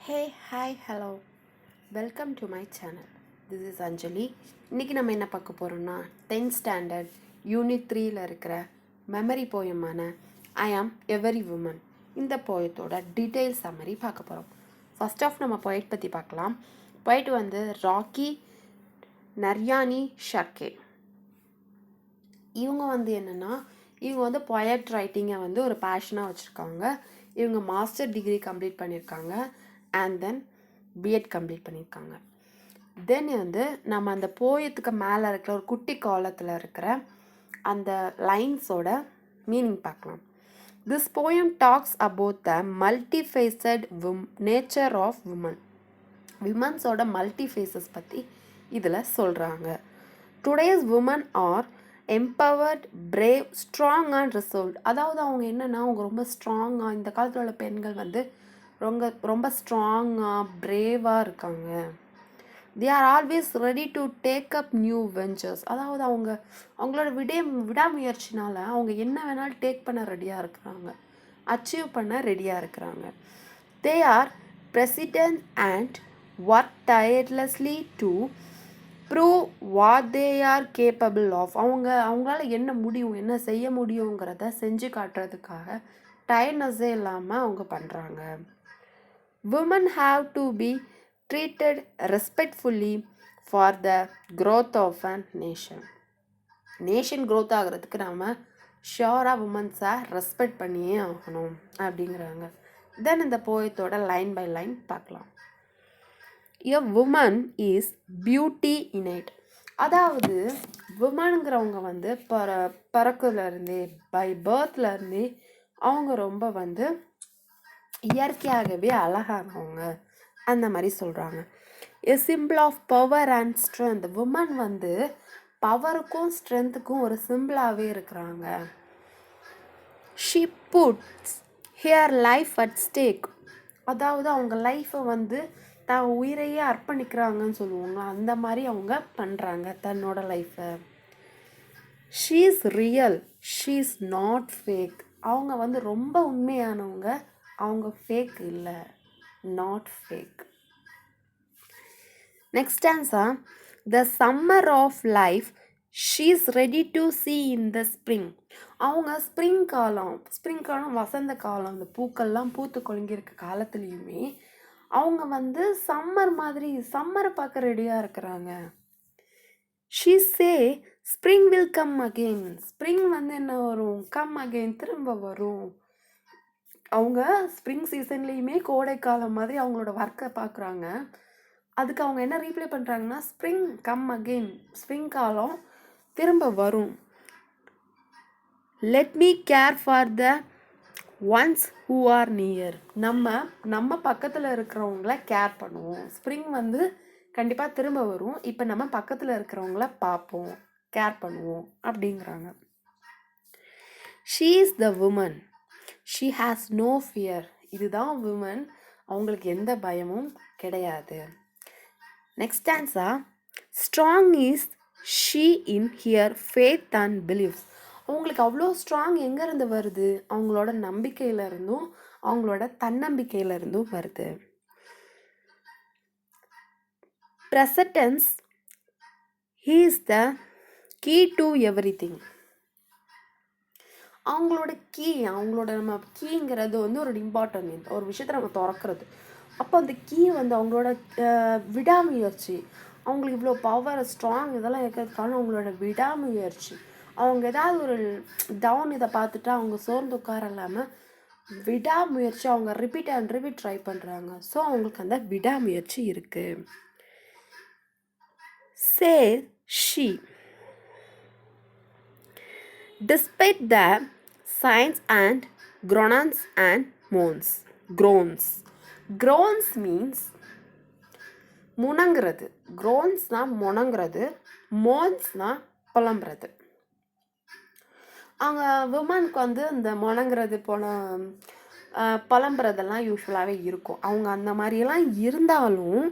Hey hi hello welcome to my channel. This is Anjali. இன்றைக்கி நம்ம என்ன பார்க்க போகிறோம்னா 10th ஸ்டாண்டர்ட் யூனிட் 3ல் இருக்கிற மெமரி போயமான ஐ ஆம் எவரி உமன் இந்த போயத்தோட டீட்டெயில் சம்மரி பார்க்க போகிறோம். ஃபர்ஸ்ட் ஆஃப் நம்ம போய்ட் பற்றி பார்க்கலாம். போய்ட் வந்து ராக்கி நர்யானி ஷர்கே. இவங்க வந்து என்னென்னா இவங்க வந்து பொயட் ரைட்டிங்கை வந்து ஒரு பேஷனாக வச்சுருக்காங்க. இவங்க மாஸ்டர் டிகிரி கம்ப்ளீட் பண்ணியிருக்காங்க அண்ட் தென் பிஎட் கம்ப்ளீட் பண்ணியிருக்காங்க. தென் வந்து நம்ம அந்த போயத்துக்கு மேலே இருக்கிற ஒரு குட்டி காலத்தில் இருக்கிற அந்த லைன்ஸோட மீனிங் பார்க்கலாம். This poem talks about the multifaceted nature of woman. விமன்ஸோட மல்டிஃபேஸஸ் பற்றி இதில் சொல்கிறாங்க. Today's woman are empowered, brave, strong and result. அதாவது அவங்க என்னென்னா அவங்க ரொம்ப ஸ்ட்ராங்காக, இந்த காலத்தில் உள்ள பெண்கள் வந்து ரொம்ப ஸ்ட்ராங்காக பிரேவாக இருக்காங்க. They are always ready to take up new ventures. அதாவது அவங்களோட விடாமுயற்சினால் அவங்க என்ன வேணாலும் டேக் பண்ண ரெடியாக இருக்கிறாங்க, அச்சீவ் பண்ண ரெடியாக இருக்கிறாங்க. They are president and work tirelessly to prove what they are capable of. அவங்களால என்ன முடியும், என்ன செய்ய முடியுங்கிறத செஞ்சு காட்டுறதுக்காக டயர்னஸே இல்லாமல் அவங்க பண்ணுறாங்க. Women have to be treated respectfully for the growth of a nation. Nation growth ஆகிறதுக்கு நாம் ஷியோராக உமன்ஸை ரெஸ்பெக்ட் பண்ணியே ஆகணும் அப்படிங்கிறாங்க. தென் இந்த போயத்தோட லைன் பை லைன் பார்க்கலாம். A woman is beauty innate. அதாவது உமனுங்கிறவங்க வந்து பிறக்குலேருந்தே பை பர்த்லேருந்தே அவங்க ரொம்ப வந்து இயற்கையாகவே அழகானவங்க அந்த மாதிரி சொல்கிறாங்க. A symbol of power and strength. Woman வந்து பவருக்கும் ஸ்ட்ரென்த்துக்கும் ஒரு சிம்பிளாகவே இருக்கிறாங்க. She puts her life at stake. அதாவது அவங்க லைஃப்பை வந்து தான் உயிரையே அர்ப்பணிக்கிறாங்கன்னு சொல்லுவாங்க. அந்த மாதிரி அவங்க பண்ணுறாங்க தன்னோட லைஃப்பை. She is real, she is not fake. அவங்க வந்து ரொம்ப உண்மையானவங்க, அவங்க ஃபேக் இல்லை, not fake. Next answer, the summer of life she is ready to see in the spring. அவங்க ஸ்ப்ரிங் காலம் வசந்த காலம், அந்த பூக்கள்லாம் பூத்து கொழுங்கியிருக்க காலத்துலேயுமே அவங்க வந்து சம்மரை பார்க்க ரெடியாக இருக்கிறாங்க. She say spring will come again. Spring வந்து என்ன வரும், கம் அகெயின், திரும்ப வரும். அவங்க ஸ்ப்ரிங் சீசன்லேயுமே கோடை காலம் மாதிரி அவங்களோட ஒர்க்கை பார்க்குறாங்க. அதுக்கு அவங்க என்ன ரீப்ளை பண்ணுறாங்கன்னா, ஸ்ப்ரிங் கம் அகெயின், ஸ்ப்ரிங் காலம் திரும்ப வரும். Let me care for the ones who are near. நம்ம பக்கத்தில் இருக்கிறவங்கள கேர் பண்ணுவோம். ஸ்ப்ரிங் வந்து கண்டிப்பாக திரும்ப வரும், இப்போ நம்ம பக்கத்தில் இருக்கிறவங்கள பார்ப்போம், கேர் பண்ணுவோம் அப்படிங்கிறாங்க. She is the woman, she has no fear. இதுதான் உமன், அவங்களுக்கு எந்த பயமும் கிடையாது. Next answer, strong is she in her faith and believes. அவங்களுக்கு அவ்வளோ ஸ்ட்ராங் எங்கேருந்து வருது, அவங்களோட நம்பிக்கையிலேருந்தும் அவங்களோட தன்னம்பிக்கையிலேருந்தும் வருது. Presence, he is the key to everything. அவங்களோட நம்ம கீங்கிறது வந்து ஒரு இம்பார்ட்டன்ட், ஒரு விஷயத்தை நம்ம திறக்கிறது. அப்போ அந்த கீ வந்து அவங்களோட விடாமுயற்சி, அவங்களுக்கு இவ்வளோ பவர் ஸ்ட்ராங் இதெல்லாம் இருக்கிறதுக்கான அவங்களோட விடாமுயற்சி. அவங்க ஏதாவது ஒரு டவுன் இதை பார்த்துட்டு அவங்க சோர்ந்து உட்கார இல்லாமல் விடாமுயற்சி, அவங்க ரிப்பீட் ட்ரை பண்ணுறாங்க. ஸோ அவங்களுக்கு அந்த விடாமுயற்சி இருக்குது. சே she, despite the signs and groans and moans. Groans means முணங்குறது, groansனா முணங்குறது, moansனா புலம்புறது. அவங்க விமனுக்கு வந்து இந்த முணங்குறது போல புலம்புறதெல்லாம் யூஸ்வலாகவே இருக்கும். அவங்க அந்த மாதிரியெல்லாம் இருந்தாலும்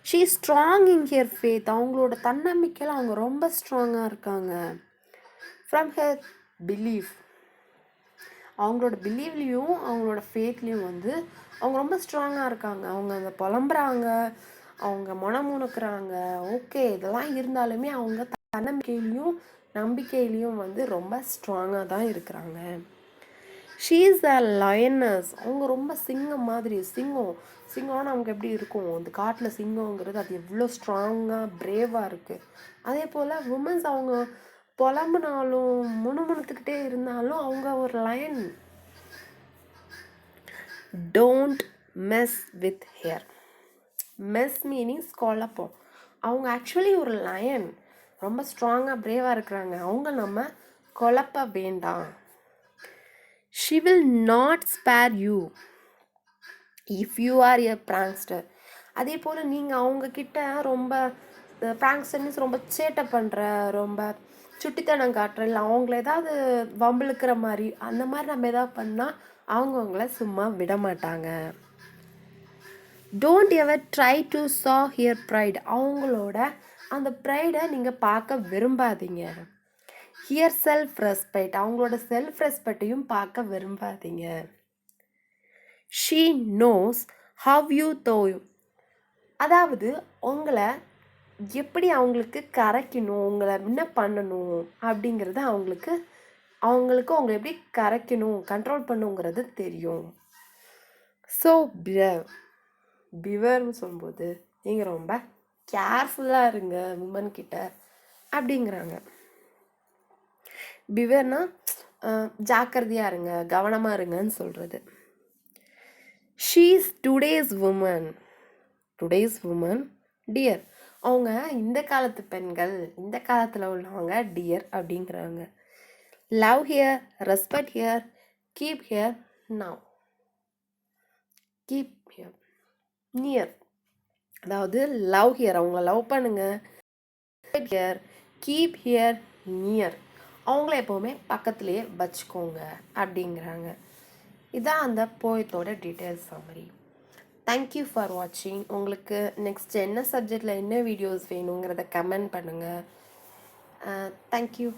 she strong in her faith. அவங்களோட தன்னம்பிக்கையில் அவங்க ரொம்ப ஸ்ட்ராங்காக இருக்காங்க. ஃப்ரம் ஹர் பிலீஃப், அவங்களோட பிலீவ்லேயும் அவங்களோட ஃபேத்லேயும் வந்து அவங்க ரொம்ப ஸ்ட்ராங்காக இருக்காங்க. அவங்க அந்த புலம்புறாங்க, அவங்க முணுமுணுக்கிறாங்க. ஓகே, இதெல்லாம் இருந்தாலுமே அவங்க தன்னம்பிக்கையிலையும் நம்பிக்கையிலையும் வந்து ரொம்ப ஸ்ட்ராங்காக தான் இருக்கிறாங்க. She is a lioness. அவங்க ரொம்ப சிங்கம் மாதிரி. சிங்கம்னா நமக்கு எப்படி இருக்கும், அந்த காட்டில் சிங்கங்கிறது அது எவ்வளோ ஸ்ட்ராங்காக பிரேவாக இருக்குது. அதே போல் உமன்ஸ் அவங்க புலம்புனாலும் முணுமுணுத்துக்கிட்டே இருந்தாலும் அவங்க ஒரு lion. Don't mess with her. Mess meanings குழப்பம். அவங்க ஆக்சுவலி ஒரு லயன், ரொம்ப ஸ்ட்ராங்காக பிரேவாக இருக்கிறாங்க. அவங்க நம்ம குழப்ப வேண்டாம். She will not spare you if you are a prankster. அதே போல் நீங்கள் அவங்கக்கிட்ட ரொம்ப பிராங்ஸ்டர் மீன்ஸ் ரொம்ப சேட்டை பண்ணுற, ரொம்ப சுட்டித்தனம் காட்டுற, இல்லை அவங்கள ஏதாவது வம்பிழுக்கிற மாதிரி அந்த மாதிரி நம்ம எதாவது பண்ணால் அவங்கள சும்மா விட மாட்டாங்க. Don't ever try to saw her pride. அவங்களோட அந்த ப்ரைடை நீங்கள் பார்க்க விரும்பாதீங்க. Her self respect. அவங்களோட செல்ஃப் ரெஸ்பெக்டையும் பார்க்க விரும்பாதீங்க. She knows how you though. அதாவது உங்களை எப்படி அவங்களுக்கு கரைக்கணும், உங்களை என்ன பண்ணணும் அப்படிங்கிறது அவங்களுக்கு அவங்களை எப்படி கரைக்கணும், கண்ட்ரோல் பண்ணுங்கிறது தெரியும். ஸோ பிவர்னு சொல்லும்போது நீங்கள் ரொம்ப கேர்ஃபுல்லாக இருங்க உமன் கிட்ட அப்படிங்கிறாங்க. பிவர்னா ஜாக்கிரதையாக இருங்க, கவனமாக இருங்கன்னு சொல்கிறது. She's today's woman dear. அவங்க இந்த காலத்து பெண்கள், இந்த காலத்தில் உள்ளவங்க டியர் அப்படிங்கிறாங்க. Love her, respect her, keep her now. Keep her near, அதாவது லவ் ஹியர் அவங்கள லவ் பண்ணுங்க, ஹியர் கீப் ஹியர் நியர் அவங்கள எப்போவுமே பக்கத்துலேயே வச்சுக்கோங்க அப்படிங்கிறாங்க. இதான் அந்த போயத்தோட டீட்டெயில்ஸ் சம்மரி. தேங்க்யூ ஃபார் வாட்சிங். உங்களுக்கு நெக்ஸ்ட் என்ன சப்ஜெக்டில் என்ன வீடியோஸ் வேணுங்கிறத கமெண்ட் பண்ணுங்கள். தேங்க்யூ.